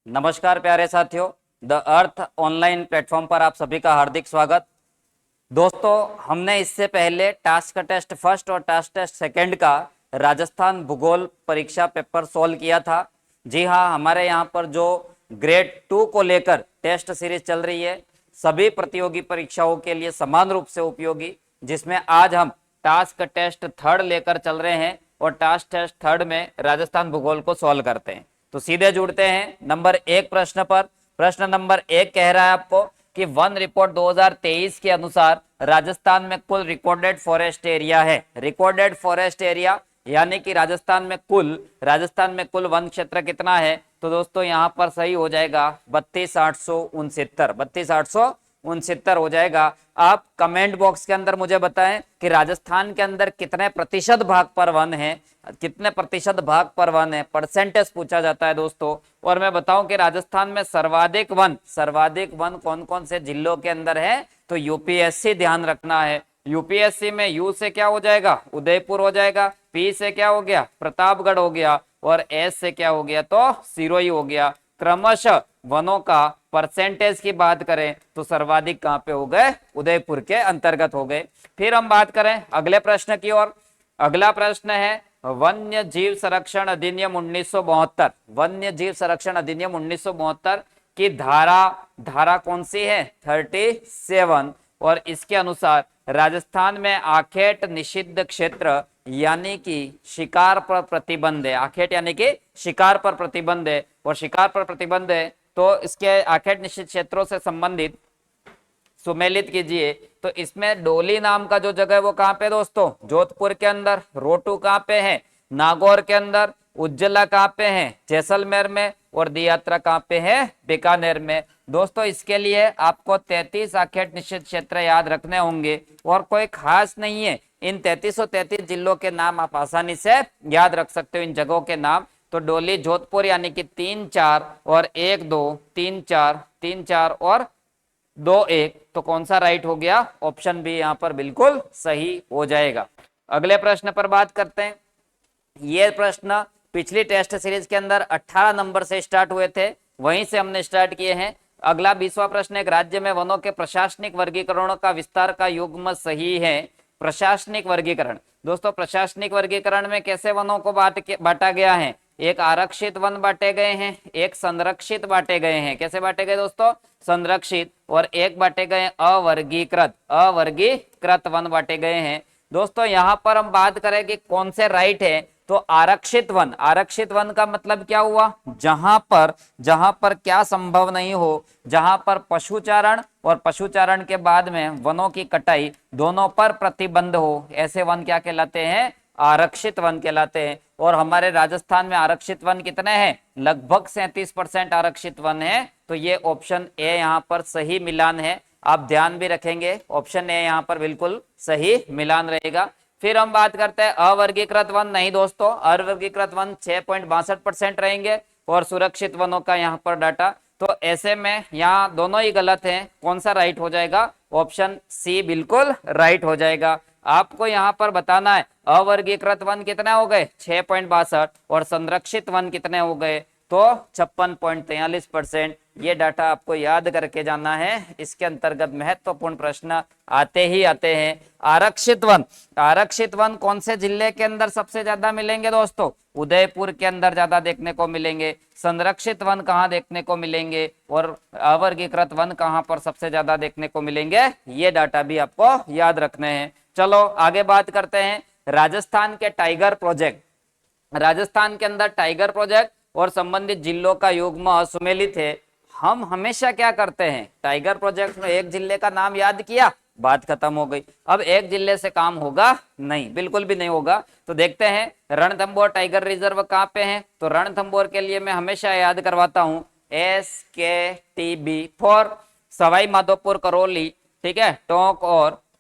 नमस्कार प्यारे साथियों, द अर्थ ऑनलाइन प्लेटफॉर्म पर आप सभी का हार्दिक स्वागत। दोस्तों, हमने इससे पहले टास्क टेस्ट फर्स्ट और टास्क टेस्ट सेकंड का राजस्थान भूगोल परीक्षा पेपर सोल्व किया था। जी हाँ, हमारे यहाँ पर जो ग्रेड 2 को लेकर टेस्ट सीरीज चल रही है, सभी प्रतियोगी परीक्षाओं के लिए समान रूप से उपयोगी, जिसमें आज हम टास्क टेस्ट थर्ड लेकर चल रहे हैं और टास्क टेस्ट थर्ड में राजस्थान भूगोल को सॉल्व करते हैं। तो सीधे जुड़ते हैं नंबर 1 प्रश्न पर। प्रश्न नंबर 1 कह रहा है आपको कि वन रिपोर्ट 2023 के अनुसार राजस्थान में कुल रिकॉर्डेड फॉरेस्ट एरिया है। रिकॉर्डेड फॉरेस्ट एरिया यानी कि राजस्थान में कुल वन क्षेत्र कितना है? तो दोस्तों यहाँ पर सही हो जाएगा 32,869 हो जाएगा। आप कमेंट बॉक्स के अंदर मुझे बताएं कि राजस्थान के अंदर कितने प्रतिशत भाग पर वन है, कितने प्रतिशत भाग पर वन है, परसेंटेज पूछा जाता है दोस्तों। और मैं बताऊं कि राजस्थान में सर्वाधिक वन कौन कौन से जिलों के अंदर है? तो यूपीएससी ध्यान रखना है। यूपीएससी में यू से क्या हो जाएगा? उदयपुर हो जाएगा, पी से क्या हो गया? प्रतापगढ़ हो गया, और एस से क्या हो गया? तो सिरोही हो गया। क्रमशः वनों का परसेंटेज की बात करें तो सर्वाधिक कहां पे हो गए? उदयपुर के अंतर्गत हो गए। फिर हम बात करें अगले प्रश्न की ओर। अगला प्रश्न है वन्य जीव संरक्षण अधिनियम 1972। वन्य जीव संरक्षण अधिनियम 1972 की धारा कौन सी है? 37। और इसके अनुसार राजस्थान में आखेट निषिद्ध क्षेत्र यानी कि शिकार पर प्रतिबंध है। आखेट यानी कि शिकार पर प्रतिबंध है, और शिकार पर प्रतिबंध है तो इसके आखेट निषिद्ध क्षेत्रों से संबंधित सुमेलित कीजिए। तो इसमें डोली नाम का जो जगह है वो कहाँ पे दोस्तों? जोधपुर के अंदर। रोटू कहाँ पे है? नागौर के अंदर। उज्जला कहाँ पे है? जैसलमेर में। और दियात्रा कहाँ पे है? बीकानेर में। दोस्तों, इसके लिए आपको 33 आखेट निषिद्ध क्षेत्र याद रखने होंगे और कोई खास नहीं है। इन 33 जिलों के नाम आप आसानी से याद रख सकते हो, इन जगहों के नाम। तो डोली जोधपुर यानी कि 3-4 और 1-2, 3-4 और 2-1, तो कौन सा राइट हो गया? ऑप्शन बी यहाँ पर बिल्कुल सही हो जाएगा। अगले प्रश्न पर बात करते हैं। ये प्रश्न पिछली टेस्ट सीरीज के अंदर 18 नंबर से स्टार्ट हुए थे, वहीं से हमने स्टार्ट किए हैं। अगला 20वां प्रश्न, एक राज्य में वनों के प्रशासनिक वर्गीकरणों का विस्तार का युग्म सही है। प्रशासनिक वर्गीकरण दोस्तों, प्रशासनिक वर्गीकरण में कैसे वनों को बांटा गया है? एक आरक्षित वन बांटे गए हैं, एक संरक्षित बांटे गए हैं। कैसे बांटे गए दोस्तों? संरक्षित। और एक बांटे गए अवर्गीकृत वन बांटे गए हैं। दोस्तों, यहाँ पर हम बात करें कि कौन से राइट है, तो आरक्षित वन। आरक्षित वन का मतलब क्या हुआ? जहां पर क्या संभव नहीं हो, जहां पर पशुचारण और पशुचारण के बाद में वनों की कटाई दोनों पर प्रतिबंध हो, ऐसे वन क्या कहलाते हैं? आरक्षित वन कहलाते हैं। और हमारे राजस्थान में आरक्षित वन कितने हैं? लगभग 37% आरक्षित वन है। तो ये ऑप्शन ए यहाँ पर सही मिलान है। आप ध्यान भी रखेंगे, ऑप्शन ए यहाँ पर बिल्कुल सही मिलान रहेगा। फिर हम बात करते हैं अवर्गीकृत वन। नहीं दोस्तों, अवर्गीकृत वन 6.62% रहेंगे और सुरक्षित वनों का यहाँ पर डाटा। तो ऐसे में यहाँ दोनों ही गलत हैं। कौन सा राइट हो जाएगा? ऑप्शन सी बिल्कुल राइट हो जाएगा। आपको यहाँ पर बताना है अवर्गीकृत वन कितने हो गए? 6.62, और संरक्षित वन कितने हो गए? तो 56.43%। ये डाटा आपको याद करके जाना है। इसके अंतर्गत महत्वपूर्ण प्रश्न आते हैं। आरक्षित वन कौन से जिले के अंदर सबसे ज्यादा मिलेंगे दोस्तों? उदयपुर के अंदर ज्यादा देखने को मिलेंगे। संरक्षित वन कहाँ देखने को मिलेंगे? और अवर्गीकृत वन कहाँ पर सबसे ज्यादा देखने को मिलेंगे? ये डाटा भी आपको याद रखने हैं। चलो आगे बात करते हैं राजस्थान के टाइगर प्रोजेक्ट। राजस्थान के अंदर टाइगर प्रोजेक्ट और संबंधित जिलों का युग्म सुमेलित है। हम हमेशा क्या करते हैं? टाइगर प्रोजेक्ट में एक जिले का नाम याद किया, बात खत्म हो गई। अब एक जिले से काम होगा नहीं, बिल्कुल भी नहीं होगा। तो देखते हैं रणथंभौर टाइगर रिजर्व कहाँ पे है। तो रणथंभौर के लिए मैं हमेशा याद करवाता हूँ SKTB फॉर सवाई माधोपुर करौली, ठीक है।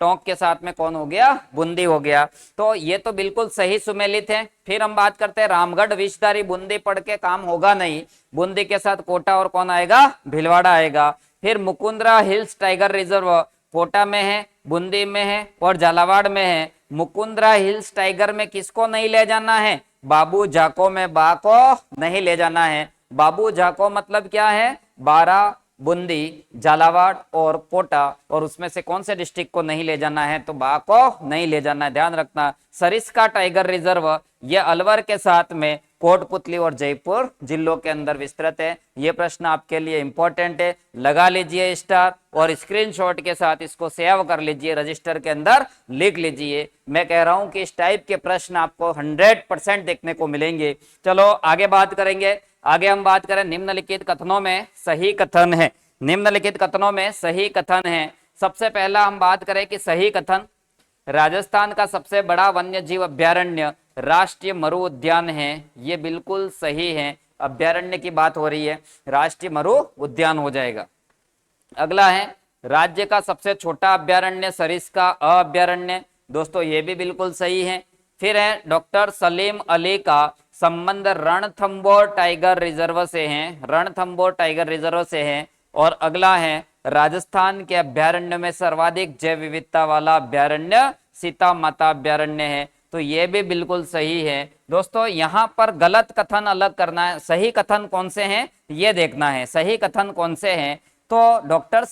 टोंक के साथ में कौन हो गया? बूंदी हो गया। तो ये तो बिल्कुल सही सुमेलित है। फिर हम बात करते हैं रामगढ़ विषधारी। बूंदी पढ़ के काम होगा नहीं, बूंदी के साथ कोटा और कौन आएगा? भीलवाड़ा आएगा। फिर Mukundra hills tiger reserve Kota में है, बूंदी में है और झालावाड़ में है। मुकुंदरा हिल्स टाइगर में किसको नहीं ले जाना है? बाबू जाको में बा को नहीं ले जाना है। बाबू जाको मतलब क्या है, बारा, बूंदी, झालावाड़ और कोटा, और उसमें से कौन से डिस्ट्रिक्ट को नहीं ले जाना है, तो बा को नहीं ले जाना है, ध्यान रखना। सरिस्का टाइगर रिजर्व ये अलवर के साथ में कोटपुतली और जयपुर जिलों के अंदर विस्तृत है। ये प्रश्न आपके लिए इंपॉर्टेंट है, लगा लीजिए स्टार और स्क्रीनशॉट के साथ इसको सेव कर लीजिए, रजिस्टर के अंदर लिख लीजिए। मैं कह रहा हूं कि इस टाइप के प्रश्न आपको 100% देखने को मिलेंगे। चलो आगे बात करेंगे। आगे हम बात करें निम्नलिखित कथनों में सही कथन है। निम्नलिखित कथनों में सही कथन है। सबसे पहला हम बात करें कि सही कथन, राजस्थान का सबसे बड़ा वन्य जीव अभ्यारण्य राष्ट्रीय मरु उद्यान है। ये बिल्कुल सही है, अभ्यारण्य की बात हो रही है, राष्ट्रीय मरु उद्यान हो जाएगा। अगला है राज्य का सबसे छोटा अभ्यारण्य सरिस्का अभ्यारण्य, दोस्तों ये भी बिल्कुल सही है। फिर है डॉक्टर सलीम अली का संबंध रणथंबोर टाइगर रिजर्व से है, रणथंबोर टाइगर रिजर्व से है। और अगला है राजस्थान के अभ्यारण्य में सर्वाधिक जैव विविधता वाला अभ्यारण्य सीता माता अभ्यारण्य है, तो ये भी बिल्कुल सही है। दोस्तों यहाँ पर गलत कथन अलग करना है, सही कथन कौन से हैं ये देखना है, सही कथन कौन से हैं। तो डॉक्टर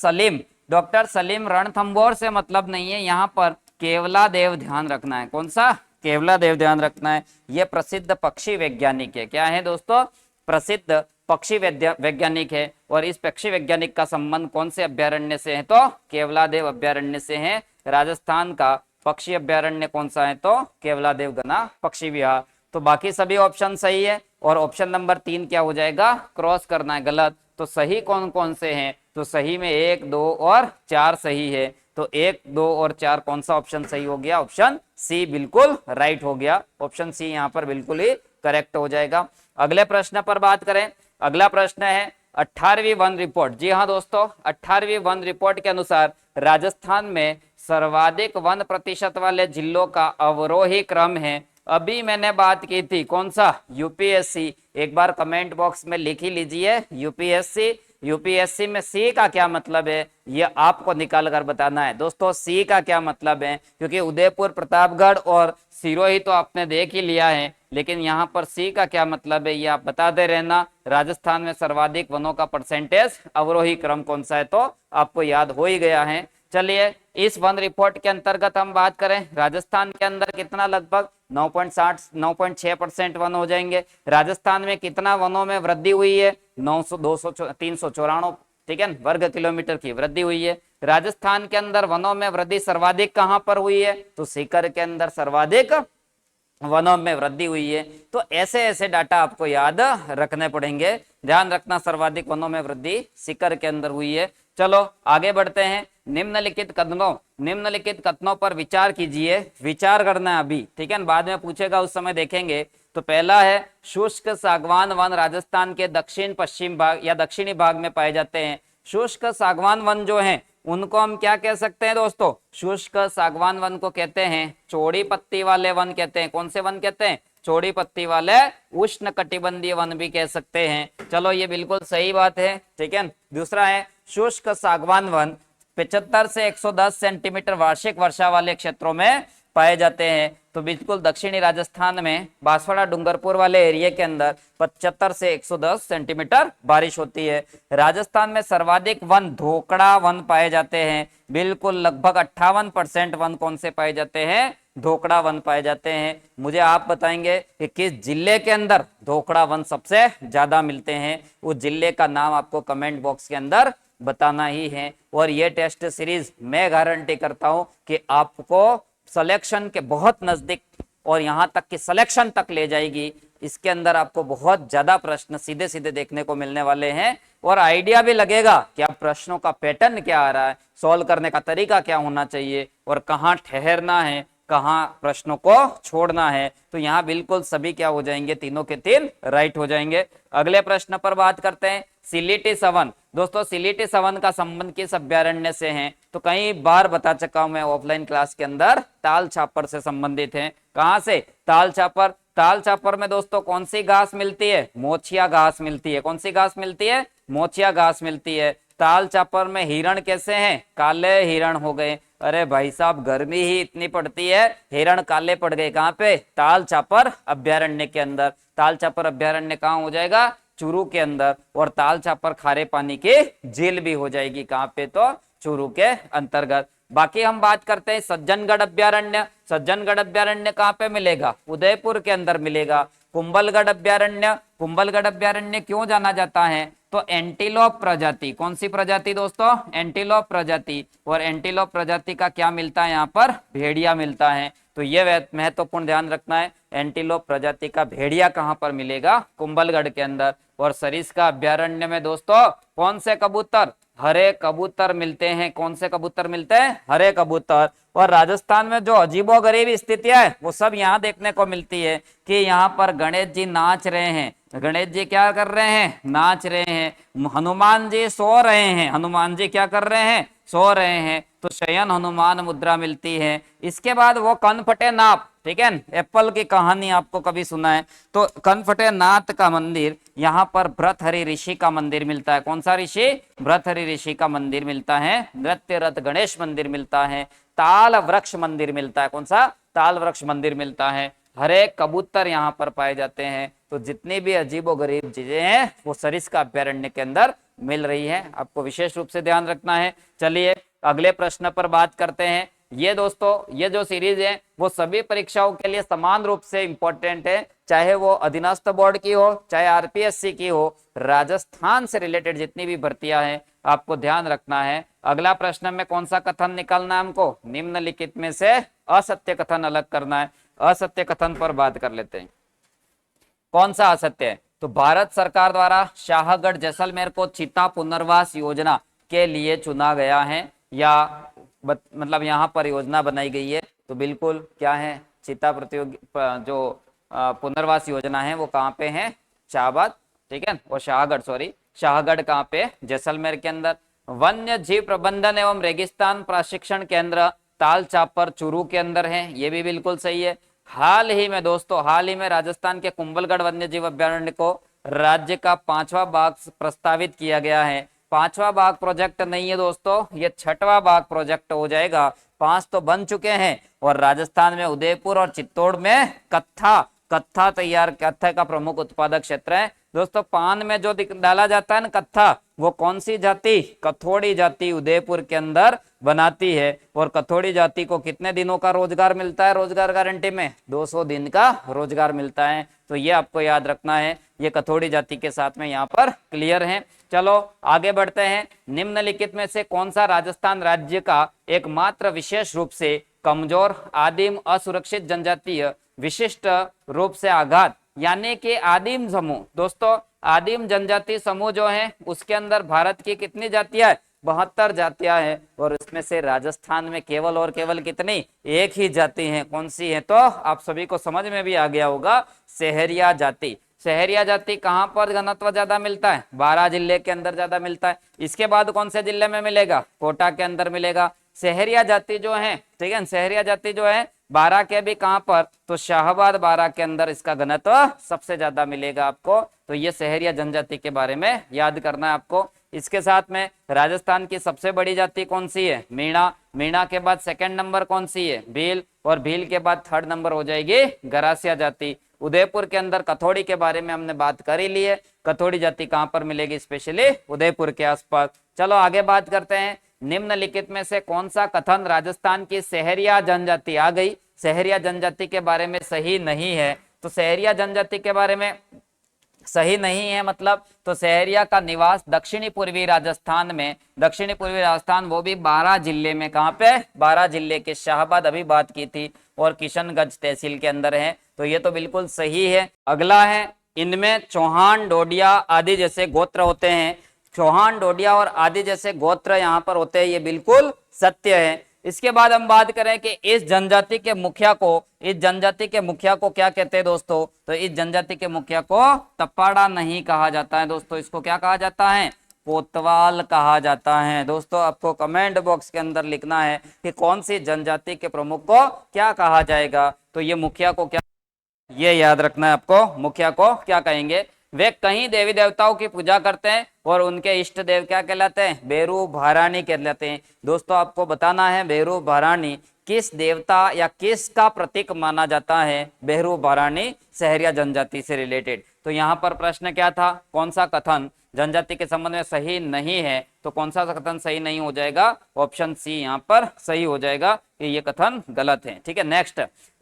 सलीम रणथंबोर से मतलब नहीं है, यहाँ पर केवलादेव ध्यान रखना है। कौन सा? केवलादेव ध्यान रखना है। ये प्रसिद्ध पक्षी वैज्ञानिक है। क्या है दोस्तों? प्रसिद्ध पक्षी वैज्ञानिक है। और इस पक्षी वैज्ञानिक का संबंध कौन से अभ्यारण्य से है? तो केवलादेव अभ्यारण्य से है। राजस्थान का पक्षी अभ्यारण्य कौन सा है? तो केवलादेव घना पक्षी विहार। तो बाकी सभी ऑप्शन सही है। और ऑप्शन नंबर 3 क्या हो जाएगा? क्रॉस करना है, गलत। तो सही कौन कौन से हैं? तो सही में 1, 2 और 4 सही है। तो 1, 2 और 4 कौन सा ऑप्शन सही हो गया? ऑप्शन सी बिल्कुल राइट हो गया। ऑप्शन सी यहाँ पर बिल्कुल ही करेक्ट हो जाएगा। अगले प्रश्न पर बात करें। अगला प्रश्न है 18वीं वन रिपोर्ट। जी हाँ दोस्तों, 18वीं वन रिपोर्ट के अनुसार राजस्थान में सर्वाधिक वन प्रतिशत वाले जिलों का अवरोही क्रम है। अभी मैंने बात की थी, कौन सा? यूपीएससी। एक बार कमेंट बॉक्स में लिख ही लीजिए यूपीएससी। यूपीएससी में सी का क्या मतलब है ये आपको निकाल कर बताना है। दोस्तों सी का क्या मतलब है, क्योंकि उदयपुर, प्रतापगढ़ और सिरोही तो आपने देख ही लिया है, लेकिन यहाँ पर सी का क्या मतलब है ये आप बताते रहना। राजस्थान में सर्वाधिक वनों का परसेंटेज अवरोही क्रम कौन सा है? तो आपको याद हो ही गया है। चलिए इस वन रिपोर्ट के अंतर्गत हम बात करें, राजस्थान के अंदर कितना, लगभग 9.6% वन हो जाएंगे। राजस्थान में कितना वनों में वृद्धि हुई है? 394, ठीक है, वर्ग किलोमीटर की वृद्धि हुई है। राजस्थान के अंदर वनों में वृद्धि सर्वाधिक कहां पर हुई है? तो सीकर के अंदर सर्वाधिक वनों में वृद्धि हुई है। तो ऐसे ऐसे डाटा आपको याद रखने पड़ेंगे। ध्यान रखना, सर्वाधिक वनों में वृद्धि सीकर के अंदर हुई है। चलो आगे बढ़ते हैं। निम्नलिखित कथनों पर विचार कीजिए। विचार करना है अभी, ठीक है, बाद में पूछेगा उस समय देखेंगे। तो पहला है शुष्क सागवान वन राजस्थान के दक्षिण पश्चिम भाग या दक्षिणी भाग में पाए जाते हैं। शुष्क सागवान वन जो हैं उनको हम क्या कह सकते हैं दोस्तों? शुष्क सागवान वन को कहते हैं चौड़ी पत्ती वाले वन कहते हैं। कौन से वन कहते हैं? चौड़ी पत्ती वाले उष्ण कटिबंधीय वन भी कह सकते हैं। चलो ये बिल्कुल सही बात है, ठीक है। दूसरा है शुष्क सागवान वन 75 से 110 सेंटीमीटर वार्षिक वर्षा वाले क्षेत्रों में पाए जाते हैं। तो बिल्कुल दक्षिणी राजस्थान में बांसवाड़ा डूंगरपुर वाले एरिया के अंदर 75 से 110 सेंटीमीटर बारिश होती है। राजस्थान में सर्वाधिक वन धोकड़ा वन पाए जाते हैं। बिल्कुल लगभग 58% वन कौन से पाए जाते हैं? धोकड़ा वन पाए जाते हैं। मुझे आप बताएंगे कि किस जिले के अंदर धोकड़ा वन सबसे ज्यादा मिलते हैं? उस जिले का नाम आपको कमेंट बॉक्स के अंदर बताना ही है। और ये टेस्ट सीरीज मैं गारंटी करता हूं कि आपको सिलेक्शन के बहुत नजदीक और यहां तक कि सिलेक्शन तक ले जाएगी। इसके अंदर आपको बहुत ज्यादा प्रश्न सीधे सीधे देखने को मिलने वाले हैं और आइडिया भी लगेगा कि आप प्रश्नों का पैटर्न क्या आ रहा है, सॉल्व करने का तरीका क्या होना चाहिए और कहाँ ठहरना है, कहाँ प्रश्नों को छोड़ना है। तो यहाँ बिल्कुल सभी क्या हो जाएंगे? तीनों के तीन राइट हो जाएंगे। अगले प्रश्न पर बात करते हैं। सिलीटी सवन। दोस्तों सिलीटी सवन का संबंध किस अभ्यारण्य से है? तो कई बार बता चुका हूं मैं ऑफलाइन क्लास के अंदर, ताल छापर से संबंधित है। कहां से? ताल छापर। ताल छापर में दोस्तों कौन सी घास मिलती है? मोचिया घास मिलती है। कौन सी घास मिलती है? मोचिया घास मिलती है। ताल छापर में हिरण कैसे हैं? काले हिरण हो गए। अरे भाई साहब गर्मी ही इतनी पड़ती है, हिरण काले पड़ गए। कहां पे? ताल छापर अभ्यारण्य के अंदर। ताल छापर अभ्यारण्य कहां हो जाएगा? चूरू के अंदर, और ताल छापर खारे पानी की झील भी हो जाएगी कहाँ पे, तो चूरू के अंतर्गत। बाकी हम बात करते हैं सज्जनगढ़ अभ्यारण्य। सज्जनगढ़ अभ्यारण्य कहाँ पे मिलेगा, उदयपुर के अंदर मिलेगा। कुंभलगढ़ अभ्यारण्य, कुंभलगढ़ अभ्यारण्य क्यों जाना जाता है, तो एंटीलोप प्रजाति, कौन सी प्रजाति दोस्तों, एंटीलोप प्रजाति, और एंटीलोप प्रजाति का क्या मिलता है यहाँ पर, भेड़िया मिलता है। तो ये महत्वपूर्ण ध्यान रखना है, एंटीलोप प्रजाति का भेड़िया कहाँ पर मिलेगा, कुंभलगढ़ के अंदर। और सरिस्का अभ्यारण्य में दोस्तों कौन से कबूतर, हरे कबूतर मिलते हैं। कौन से कबूतर मिलते हैं, हरे कबूतर। और राजस्थान में जो अजीबोगरीब स्थितियां है वो सब यहाँ देखने को मिलती है कि यहाँ पर गणेश जी नाच रहे हैं। गणेश जी क्या कर रहे हैं, नाच रहे हैं। हनुमान जी सो रहे हैं, हनुमान जी क्या कर रहे हैं, सो रहे हैं। तो शयन हनुमान मुद्रा मिलती है। इसके बाद वो कनफटे नाथ, ठीक है, एप्पल की कहानी आपको कभी सुना है, तो कनफटे नाथ का मंदिर, यहाँ पर भृतहरि ऋषि का मंदिर मिलता है। कौन सा ऋषि, भृतहरि ऋषि का मंदिर मिलता है। नृत्य रथ गणेश मंदिर मिलता है। ताल वृक्ष मंदिर मिलता है। कौन सा, ताल वृक्ष मंदिर मिलता है। हरे कबूतर यहाँ पर पाए जाते हैं। तो जितनी भी अजीबोगरीब चीजें हैं वो सरिस्का अभ्यारण्य के अंदर मिल रही है, आपको विशेष रूप से ध्यान रखना है। चलिए अगले प्रश्न पर बात करते हैं। ये दोस्तों ये जो सीरीज है वो सभी परीक्षाओं के लिए समान रूप से इंपॉर्टेंट है, चाहे वो अधीनस्थ बोर्ड की हो, चाहे आरपीएससी की हो। राजस्थान से रिलेटेड जितनी भी भर्तियां हैं आपको ध्यान रखना है। अगला प्रश्न में कौन सा कथन निकालना है हमको, निम्नलिखित में से असत्य कथन अलग करना है। असत्य कथन पर बात कर लेते हैं। कौन सा असत्य है, तो भारत सरकार द्वारा शाहगढ़ जैसलमेर को चीता पुनर्वास योजना के लिए चुना गया है, या मतलब यहाँ पर योजना बनाई गई है। तो बिल्कुल क्या है, चीता प्रतियोगी जो पुनर्वास योजना है वो कहाँ पे है, शाहबाद, ठीक है, और शाहगढ़ कहाँ पे, जैसलमेर के अंदर। वन्य जीव प्रबंधन एवं रेगिस्तान प्रशिक्षण केंद्र ताल चापर चूरू के अंदर है, ये भी बिल्कुल सही है। हाल ही में राजस्थान के कुंभलगढ़ वन्य जीव अभ्यारण्य को राज्य का 5वां बाघ प्रस्तावित किया गया है। 5वां बाघ प्रोजेक्ट नहीं है दोस्तों, ये 6वां बाघ प्रोजेक्ट हो जाएगा। 5 तो बन चुके हैं, और राजस्थान में उदयपुर और चित्तौड़ में कत्था का प्रमुख उत्पादक क्षेत्र है। दोस्तों पान में जो डाला जाता है ना कत्था, वो कौन सी जाति, कथोड़ी जाति उदयपुर के अंदर बनाती है। और कथोड़ी जाति को कितने दिनों का रोजगार मिलता है, रोजगार गारंटी में 200 दिन का रोजगार मिलता है। तो ये आपको याद रखना है, ये कथोड़ी जाति के साथ में यहाँ पर क्लियर है। चलो आगे बढ़ते हैं। निम्नलिखित में से कौन सा राजस्थान राज्य का एकमात्र विशेष रूप से कमजोर आदिम असुरक्षित जनजातीय विशिष्ट रूप से आघात यानी कि आदिम समूह। दोस्तों आदिम जनजाति समूह जो है उसके अंदर भारत की कितनी जातियां है, 72 जातियां हैं, और इसमें से राजस्थान में केवल और केवल कितनी, एक ही जाति है। कौन सी है, तो आप सभी को समझ में भी आ गया होगा, सहरिया जाति। सहरिया जाति कहां पर घनत्व ज्यादा मिलता है, 12 जिले के अंदर ज्यादा मिलता है। इसके बाद कौन से जिले में मिलेगा, कोटा के अंदर मिलेगा। सहरिया जाति जो है, ठीक है, सहरिया जाति जो है 12 के भी कहां पर, तो शाहबाद 12 के अंदर इसका घनत्व सबसे ज्यादा मिलेगा आपको। तो ये सहरिया जनजाति के बारे में याद करना है आपको। इसके साथ में राजस्थान की सबसे बड़ी जाति कौन सी है, मीणा। मीणा के बाद सेकंड नंबर कौन सी है, भील, और भील के बाद थर्ड नंबर हो जाएगी गरासिया जाति। उदयपुर के अंदर कथोड़ी के बारे में हमने बात कर ही ली है, कथोड़ी जाति कहां पर मिलेगी, स्पेशली उदयपुर के आसपास। चलो आगे बात करते हैं। निम्नलिखित में से कौन सा कथन राजस्थान की सहरिया जनजाति, आ गई, सहरिया जनजाति के बारे में सही नहीं है। तो सहरिया जनजाति के बारे में सही नहीं है मतलब, तो सहरिया का निवास दक्षिणी पूर्वी राजस्थान में, दक्षिणी पूर्वी राजस्थान वो भी 12 जिले में, कहां पे, 12 जिले के, शाहबाद अभी बात की थी, और किशनगंज तहसील के अंदर है। तो ये तो बिल्कुल सही है। अगला है, इनमें चौहान डोडिया आदि जैसे गोत्र होते हैं। चौहान डोडिया और आदि जैसे गोत्र यहाँ पर होते हैं, ये बिल्कुल सत्य है। इसके बाद हम बात करें कि इस जनजाति के मुखिया को क्या कहते हैं दोस्तों, तो इस जनजाति के मुखिया को तपाड़ा नहीं कहा जाता है दोस्तों, इसको क्या कहा जाता है, कोतवाल कहा जाता है। दोस्तों आपको कमेंट बॉक्स के अंदर लिखना है कि कौन सी जनजाति के प्रमुख को क्या कहा जाएगा। तो ये मुखिया को क्या, ये याद रखना है आपको, मुखिया को क्या कहेंगे। वे कहीं देवी देवताओं की पूजा करते हैं और उनके इष्ट देव क्या कहलाते हैं, बेरू भारानी कहलाते हैं। दोस्तों आपको बताना है बेरू भारानी किस देवता या किसका प्रतीक माना जाता है। बेरू भारानी सहरिया जनजाति से रिलेटेड, तो यहाँ पर प्रश्न क्या था, कौन सा कथन जनजाति के संबंध में सही नहीं है, तो कौन सा कथन सही नहीं हो जाएगा, ऑप्शन सी यहाँ पर सही हो जाएगा कि ये कथन गलत है। ठीक है,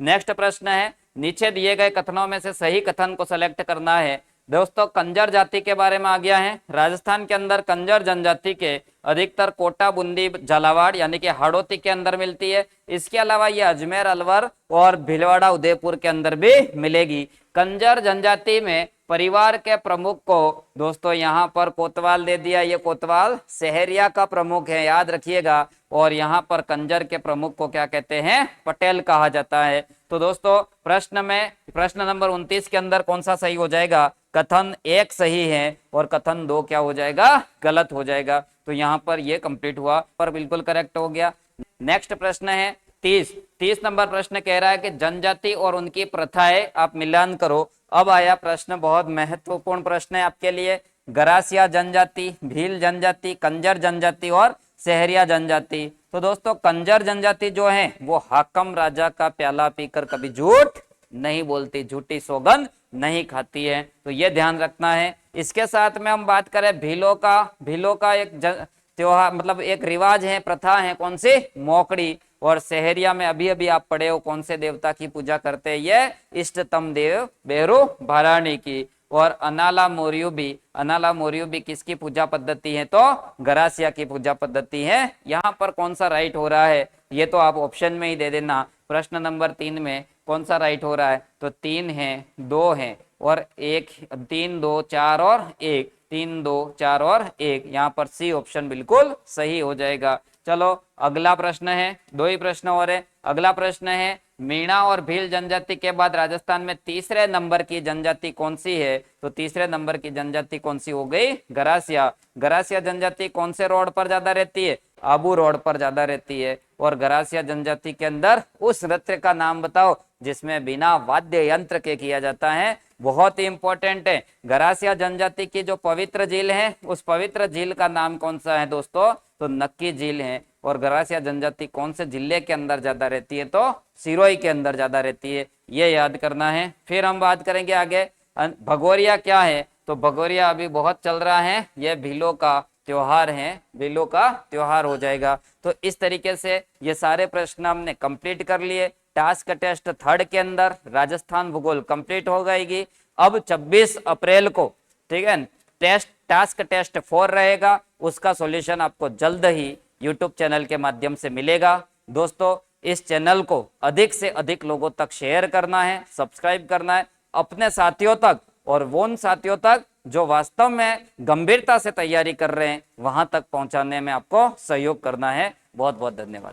नेक्स्ट प्रश्न है, नीचे दिए गए कथनों में से सही कथन को सेलेक्ट करना है। दोस्तों कंजर जाति के बारे में आ गया है। राजस्थान के अंदर कंजर जनजाति के अधिकतर कोटा, बूंदी, झालावाड़ यानी कि हाड़ौती के अंदर मिलती है। इसके अलावा ये अजमेर, अलवर और भीलवाड़ा, उदयपुर के अंदर भी मिलेगी। कंजर जनजाति में परिवार के प्रमुख को दोस्तों यहाँ पर कोतवाल दे दिया, ये कोतवाल सहरिया का प्रमुख है, याद रखिएगा। और यहाँ पर कंजर के प्रमुख को क्या कहते हैं, पटेल कहा जाता है। तो दोस्तों प्रश्न नंबर 29 के अंदर कौन सा सही हो जाएगा, कथन 1 सही है और कथन 2 क्या हो जाएगा, गलत हो जाएगा। तो यहाँ पर ये कंप्लीट हुआ, पर बिल्कुल करेक्ट हो गया। नेक्स्ट प्रश्न है 30 नंबर प्रश्न कह रहा है कि जनजाति और उनकी प्रथाएं आप मिलान करो। अब आया प्रश्न, बहुत महत्वपूर्ण प्रश्न है आपके लिए। गरासिया जनजाति, भील जनजाति, कंजर जनजाति और सहरिया जनजाति। तो दोस्तों कंजर जनजाति जो है वो हाकम राजा का प्याला पीकर कभी झूठ नहीं बोलती, झूठी सौगंध नहीं खाती है, तो ये ध्यान रखना है। इसके साथ में हम बात करें भीलों का एक त्योहार मतलब एक रिवाज है, प्रथा है, कौन सी, मोकड़ी। और सहरिया में अभी अभी आप पढ़े हो कौन से देवता की पूजा करते हैं, ये इष्टतम देव बेरू भरानी की। और अनाला मोरियो भी किसकी पूजा पद्धति है, तो गरासिया की पूजा पद्धति है। यहाँ पर कौन सा राइट हो रहा है, ये तो आप ऑप्शन में ही दे देना। प्रश्न नंबर 3 में कौन सा राइट हो रहा है, तो 3 है, 2 है और 1, 3, 2, 4 और 1, 3, 2, 4 और 1, यहाँ पर सी ऑप्शन बिल्कुल सही हो जाएगा। चलो अगला प्रश्न है, 2 ही प्रश्न और है। अगला प्रश्न है, मीणा और भील जनजाति के बाद राजस्थान में तीसरे नंबर की जनजाति कौन सी है, तो तीसरे नंबर की जनजाति कौन सी हो गई, गरासिया जनजाति कौन से रोड पर ज्यादा रहती है, आबू रोड पर ज्यादा रहती है। और गरासिया जनजाति के अंदर उस नृत्य का नाम बताओ जिसमें बिना वाद्य यंत्र के किया जाता है, बहुत ही इंपॉर्टेंट है। गरासिया जनजाति की जो पवित्र झील है, उस पवित्र झील का नाम कौन सा है दोस्तों, तो नक्की झील है। और गरासिया जनजाति कौन से जिले के अंदर ज्यादा रहती है, तो सिरोही के अंदर ज्यादा रहती है, ये याद करना है। फिर हम बात करेंगे आगे भगोरिया क्या है, तो भगोरिया अभी बहुत चल रहा है, यह भीलों का त्योहार है, भीलों का त्योहार हो जाएगा। तो इस तरीके से ये सारे प्रश्न हमने कंप्लीट कर लिए। टास्क टेस्ट 3 के अंदर राजस्थान भूगोल कंप्लीट हो जाएगी। अब 26 अप्रैल को, ठीक है, टास्क टेस्ट 4 रहेगा, उसका सॉल्यूशन आपको जल्द ही यूट्यूब चैनल के माध्यम से मिलेगा। दोस्तों इस चैनल को अधिक से अधिक लोगों तक शेयर करना है, सब्सक्राइब करना है अपने साथियों तक, और वो उन साथियों तक जो वास्तव में गंभीरता से तैयारी कर रहे हैं वहां तक पहुंचाने में आपको सहयोग करना है। बहुत बहुत धन्यवाद।